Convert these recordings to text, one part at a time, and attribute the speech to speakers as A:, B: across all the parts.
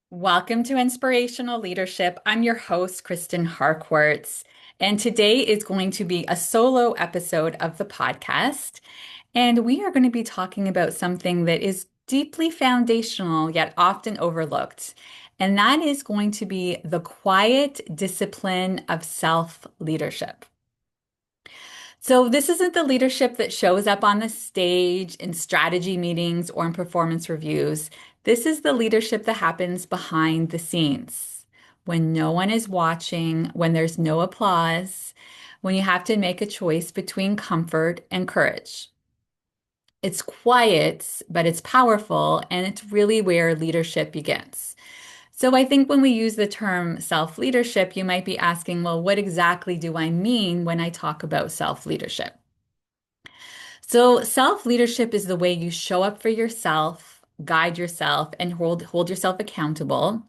A: Welcome to Inspirational Leadership. I'm your host, Kristen Harkwarts, and today is going to be a solo episode of the podcast. And we are going to be talking about something that is deeply foundational yet often overlooked. And that is going to be the quiet discipline of self-leadership. So, this isn't the leadership that shows up on the stage in strategy meetings or in performance reviews. This is the leadership that happens behind the scenes when no one is watching, when there's no applause, when you have to make a choice between comfort and courage. It's quiet, but it's powerful, and it's really where leadership begins. So I think when we use the term self-leadership, you might be asking, well, what exactly do I mean when I talk about self-leadership? So self-leadership is the way you show up for yourself, guide yourself, and hold yourself accountable,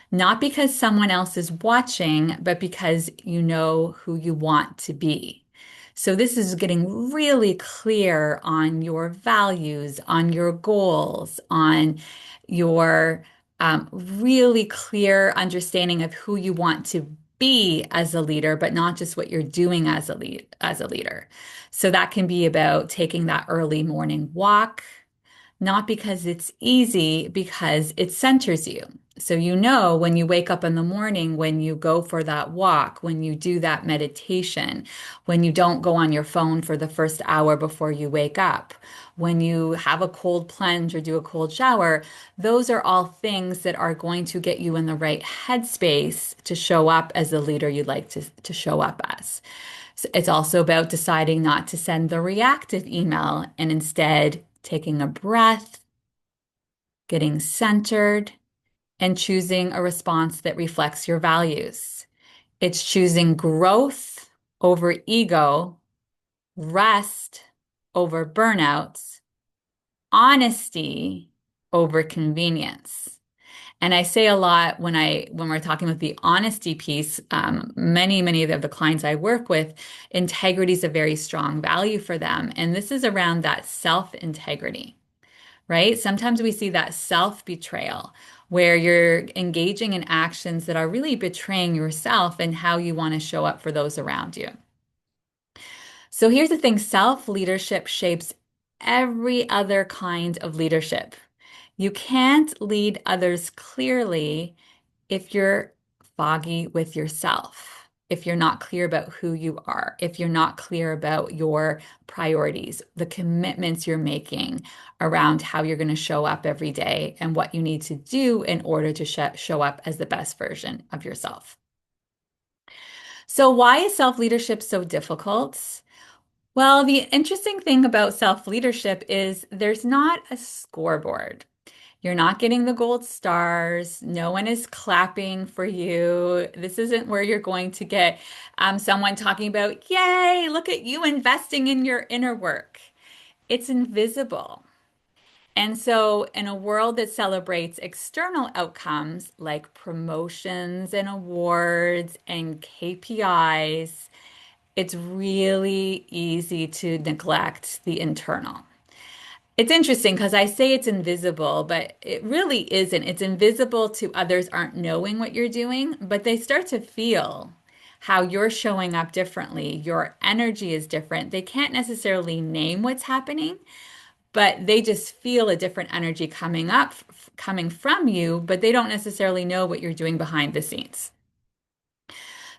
A: not because someone else is watching, but because you know who you want to be. So this is getting really clear on your values, on your goals, on your really clear understanding of who you want to be as a leader, but not just what you're doing as a leader. So that can be about taking that early morning walk, not because it's easy, because it centers you. So you know when you wake up in the morning, when you go for that walk, when you do that meditation, when you don't go on your phone for the first hour before you wake up, when you have a cold plunge or do a cold shower, those are all things that are going to get you in the right headspace to show up as the leader you'd like to show up as. It's also about deciding not to send the reactive email and instead taking a breath, getting centered, and choosing a response that reflects your values. It's choosing growth over ego, rest over burnouts, honesty over convenience. And I say a lot when we're talking about the honesty piece, many of the clients I work with, integrity is a very strong value for them. And this is around that self-integrity, right? Sometimes we see that self-betrayal where you're engaging in actions that are really betraying yourself and how you want to show up for those around you. So here's the thing, self-leadership shapes every other kind of leadership. You can't lead others clearly if you're foggy with yourself, if you're not clear about who you are, if you're not clear about your priorities, the commitments you're making around how you're going to show up every day and what you need to do in order to show up as the best version of yourself. So, why is self leadership so difficult? Well, the interesting thing about self leadership is there's not a scoreboard. You're not getting the gold stars. No one is clapping for you. This isn't where you're going to get someone talking about, yay, look at you investing in your inner work. It's invisible. And so, in a world that celebrates external outcomes like promotions and awards and KPIs, it's really easy to neglect the internal. It's interesting because I say it's invisible, but it really isn't. It's invisible to others aren't knowing what you're doing, but they start to feel how you're showing up differently. Your energy is different. They can't necessarily name what's happening, but they just feel a different energy coming from you, but they don't necessarily know what you're doing behind the scenes.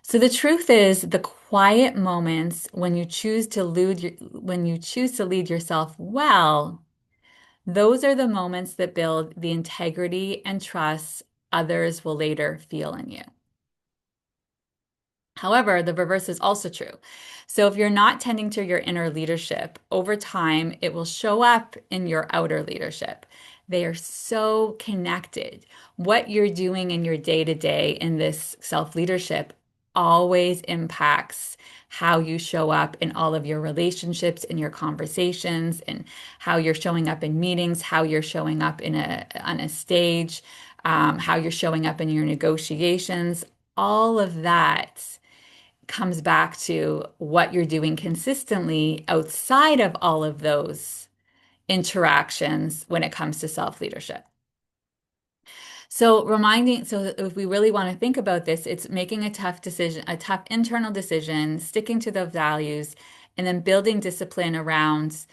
A: So the truth is, the quiet moments when you choose to lead yourself well, those are the moments that build the integrity and trust others will later feel in you. However, the reverse is also true. So if you're not tending to your inner leadership, over time, it will show up in your outer leadership. They are so connected. What you're doing in your day to day in this self leadership always impacts how you show up in all of your relationships, in your conversations, and how you're showing up in meetings, how you're showing up on a stage, how you're showing up in your negotiations. All of that comes back to what you're doing consistently outside of all of those interactions when it comes to self leadership. So if we really want to think about this, it's making a tough decision, a tough internal decision, sticking to those values, and then building discipline around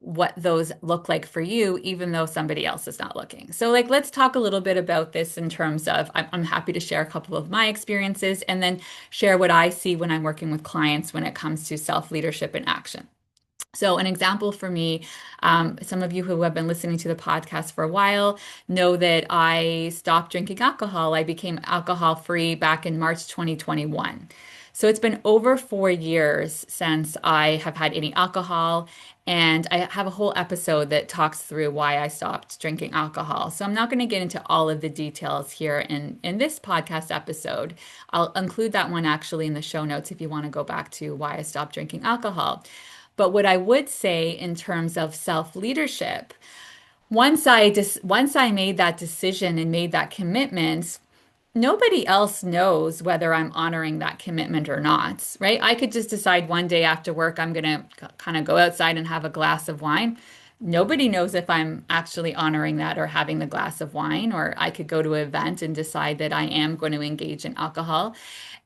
A: what those look like for you, even though somebody else is not looking. So, like, let's talk a little bit about this in terms of I'm happy to share a couple of my experiences and then share what I see when I'm working with clients when it comes to self-leadership and action. So, an example for me, some of you who have been listening to the podcast for a while know that I stopped drinking alcohol. I became alcohol free back in March 2021. So, it's been over 4 years since I have had any alcohol. And I have a whole episode that talks through why I stopped drinking alcohol. So, I'm not going to get into all of the details here in this podcast episode. I'll include that one actually in the show notes if you want to go back to why I stopped drinking alcohol. But what I would say in terms of self-leadership, once I made that decision and made that commitment, nobody else knows whether I'm honoring that commitment or not, right? I could just decide one day after work I'm going to kind of go outside and have a glass of wine. Nobody knows if I'm actually honoring that or having the glass of wine, or I could go to an event and decide that I am going to engage in alcohol.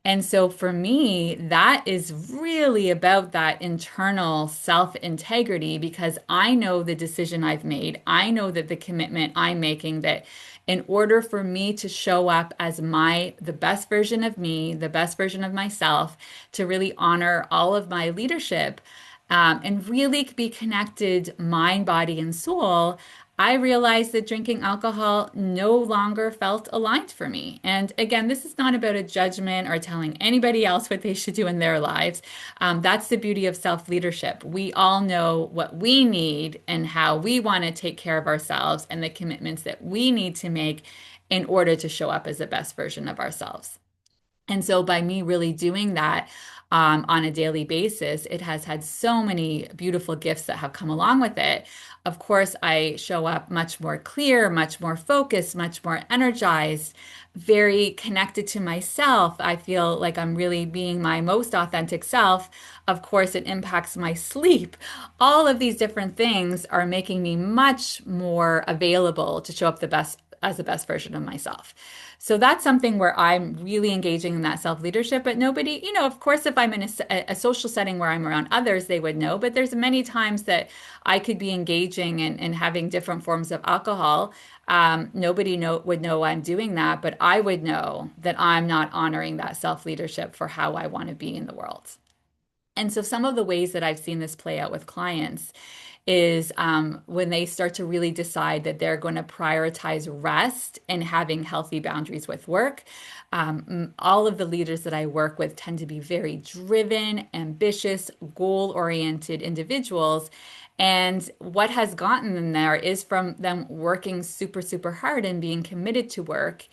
A: And so for me, that is really about that internal self integrity because I know the decision I've made. I know that the commitment I'm making that in order for me to show up as the best version of me, the best version of myself, to really honor all of my leadership, and really be connected mind, body, and soul, I realized that drinking alcohol no longer felt aligned for me. And again, this is not about a judgment or telling anybody else what they should do in their lives. That's the beauty of self leadership. We all know what we need and how we want to take care of ourselves and the commitments that we need to make in order to show up as the best version of ourselves. And so, by me really doing that on a daily basis, it has had so many beautiful gifts that have come along with it. Of course, I show up much more clear, much more focused, much more energized, very connected to myself. I feel like I'm really being my most authentic self. Of course, it impacts my sleep. All of these different things are making me much more available to show up the best as the best version of myself. So that's something where I'm really engaging in that self leadership. But nobody, of course, if I'm in a social setting where I'm around others, they would know. But there's many times that I could be engaging and having different forms of alcohol. Nobody would know I'm doing that, but I would know that I'm not honoring that self leadership for how I want to be in the world. And so some of the ways that I've seen this play out with clients is when they start to really decide that they're going to prioritize rest and having healthy boundaries with work. All of the leaders that I work with tend to be very driven, ambitious, goal-oriented individuals. And what has gotten them there is from them working super, super hard and being committed to work.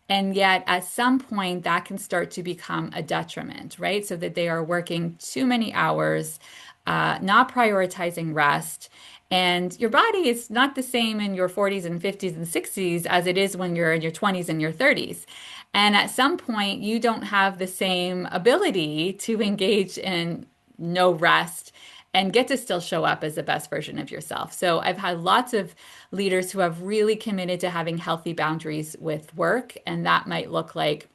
A: And yet, at some point, that can start to become a detriment, right? So that they are working too many hours, not prioritizing rest. And your body is not the same in your 40s and 50s and 60s as it is when you're in your 20s and your 30s. And at some point, you don't have the same ability to engage in no rest and get to still show up as the best version of yourself. So I've had lots of leaders who have really committed to having healthy boundaries with work, and that might look like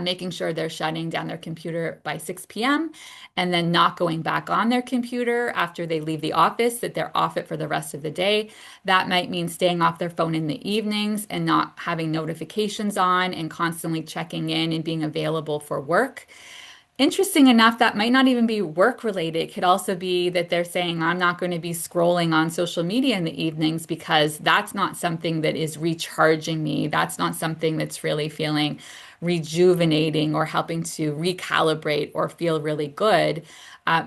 A: making sure they're shutting down their computer by 6 p.m. and then not going back on their computer after they leave the office, that they're off it for the rest of the day. That might mean staying off their phone in the evenings and not having notifications on and constantly checking in and being available for work. Interesting enough, that might not even be work related. It could also be that they're saying, I'm not going to be scrolling on social media in the evenings because that's not something that is recharging me. That's not something that's really feeling rejuvenating or helping to recalibrate or feel really good.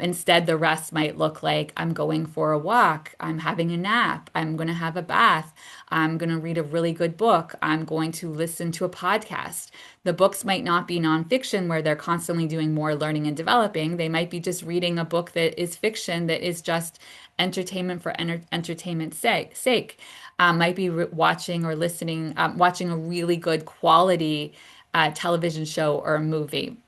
A: Instead, the rest might look like I'm going for a walk, I'm having a nap, I'm going to have a bath, I'm going to read a really good book, I'm going to listen to a podcast. The books might not be nonfiction where they're constantly doing more learning and developing. They might be just reading a book that is fiction that is just entertainment for entertainment's sake. Might be watching or listening, watching a really good quality television show or a movie.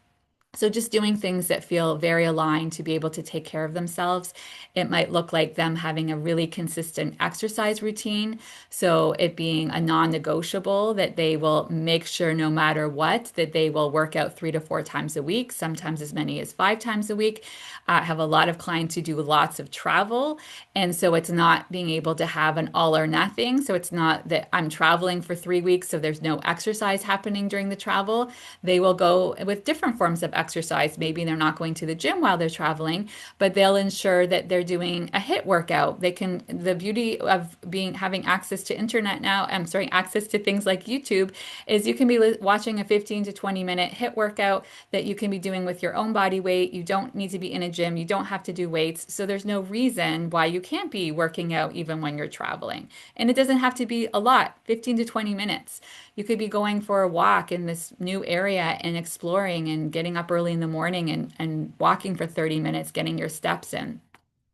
A: So just doing things that feel very aligned to be able to take care of themselves. It might look like them having a really consistent exercise routine. So it being a non-negotiable that they will make sure no matter what, that they will work out 3 to 4 times a week, sometimes as many as 5 times a week. I have a lot of clients who do lots of travel. And so it's not being able to have an all or nothing. So it's not that I'm traveling for 3 weeks, so there's no exercise happening during the travel. They will go with different forms of exercise. Maybe they're not going to the gym while they're traveling, but they'll ensure that they're doing a HIIT workout. They can, the beauty of being having access to internet now, I'm sorry, access to things like YouTube is you can be watching a 15 to 20 minute HIIT workout that you can be doing with your own body weight. You don't need to be in a gym. You don't have to do weights. So there's no reason why you can't be working out even when you're traveling. And it doesn't have to be a lot, 15 to 20 minutes. You could be going for a walk in this new area and exploring and getting up early in the morning and walking for 30 minutes, getting your steps in.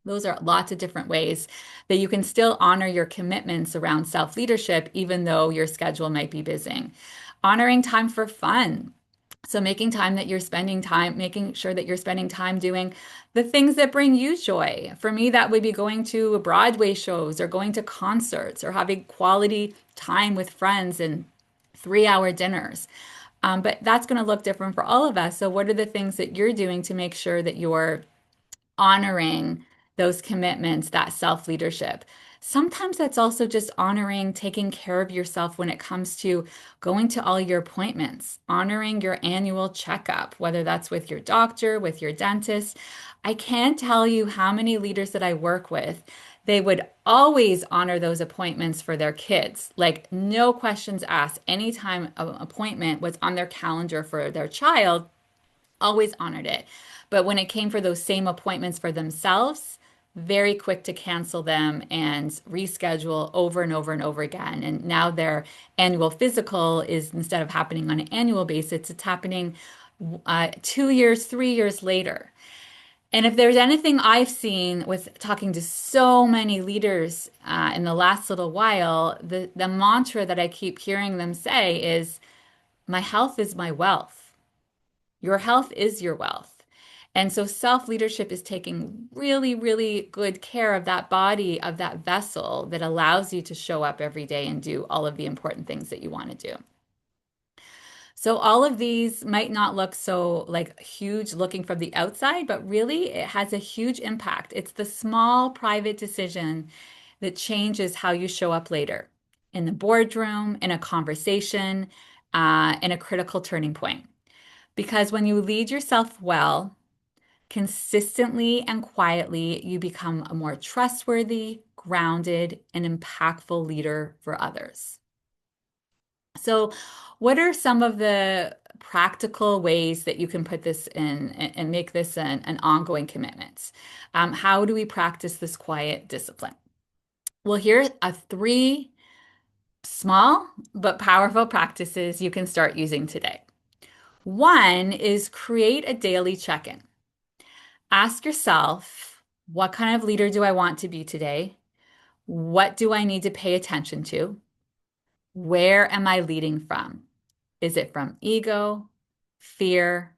A: Those are lots of different ways that you can still honor your commitments around self-leadership, even though your schedule might be busy. Honoring time for fun. So making time that you're spending time, making sure that you're spending time doing the things that bring you joy. For me, that would be going to Broadway shows or going to concerts or having quality time with friends and 3 hour dinners. But that's going to look different for all of us. So what are the things that you're doing to make sure that you're honoring those commitments, that self leadership? Sometimes that's also just honoring taking care of yourself when it comes to going to all your appointments, honoring your annual checkup, whether that's with your doctor, with your dentist. I can't tell you how many leaders that I work with. They would always honor those appointments for their kids, like no questions asked. Anytime an appointment was on their calendar for their child, always honored it. But when it came for those same appointments for themselves, very quick to cancel them and reschedule over and over and over again. And now their annual physical is instead of happening on an annual basis, it's happening 2 years, 3 years later. And if there's anything I've seen with talking to so many leaders in the last little while, the mantra that I keep hearing them say is, my health is my wealth. Your health is your wealth. And so self leadership is taking really, really good care of that body, of that vessel that allows you to show up every day and do all of the important things that you want to do. So all of these might not look so like huge looking from the outside, but really it has a huge impact. It's the small private decision that changes how you show up later in the boardroom, in a conversation, in a critical turning point. Because when you lead yourself well, consistently and quietly, you become a more trustworthy, grounded, and impactful leader for others. So, what are some of the practical ways that you can put this in and make this an ongoing commitment? How do we practice this quiet discipline? Well, here are three small but powerful practices you can start using today. One is create a daily check in. Ask yourself, what kind of leader do I want to be today? What do I need to pay attention to? Where am I leading from? Is it from ego, fear,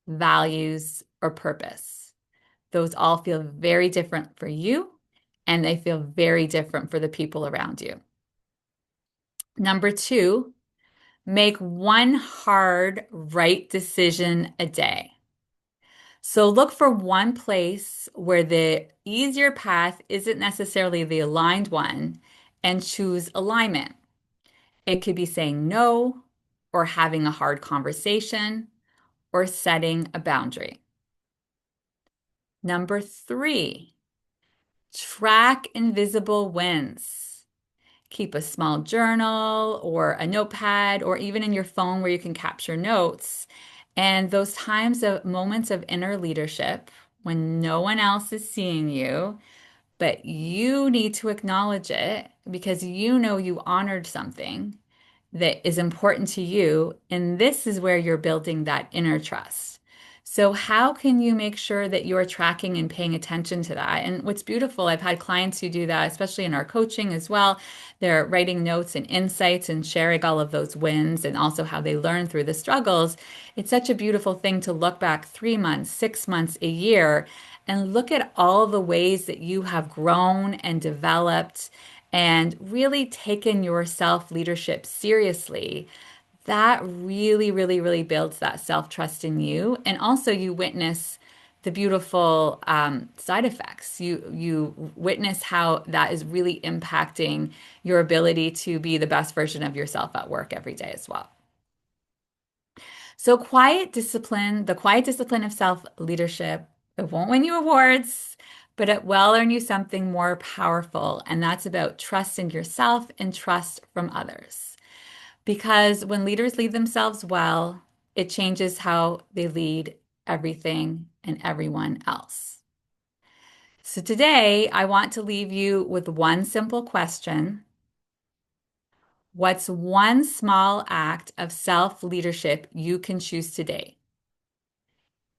A: values, or purpose? Those all feel very different for you, and they feel very different for the people around you. Number two, make one hard, right decision a day. So look for one place where the easier path isn't necessarily the aligned one and choose alignment. It could be saying no, or having a hard conversation, or setting a boundary. Number three, track invisible wins. Keep a small journal or a notepad or even in your phone where you can capture notes. And those times of moments of inner leadership when no one else is seeing you, but you need to acknowledge it because you know you honored something that is important to you. And this is where you're building that inner trust. So, how can you make sure that you're tracking and paying attention to that? And what's beautiful, I've had clients who do that, especially in our coaching as well. They're writing notes and insights and sharing all of those wins and also how they learn through the struggles. It's such a beautiful thing to look back 3 months, 6 months, a year, and look at all the ways that you have grown and developed and really taken your self leadership seriously. That really, really, really builds that self-trust in you. And also you witness the beautiful side effects. You witness how that is really impacting your ability to be the best version of yourself at work every day as well. So quiet discipline, the quiet discipline of self-leadership, it won't win you awards, but it will earn you something more powerful. And that's about trust in yourself and trust from others. Because when leaders lead themselves well, it changes how they lead everything and everyone else. So today, I want to leave you with one simple question. What's one small act of self-leadership you can choose today,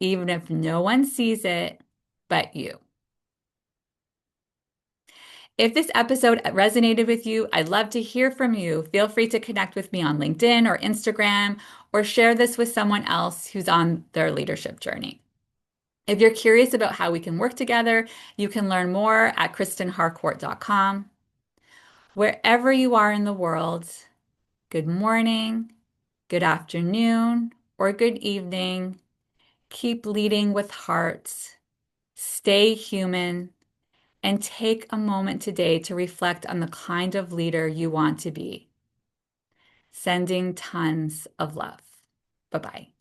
A: even if no one sees it but you? If this episode resonated with you, I'd love to hear from you. Feel free to connect with me on LinkedIn or Instagram, or share this with someone else who's on their leadership journey. If you're curious about how we can work together, you can learn more at kristinharcourt.com. Wherever you are in the world, good morning, good afternoon, or good evening. Keep leading with heart. Stay human. And take a moment today to reflect on the kind of leader you want to be. Sending tons of love. Bye bye.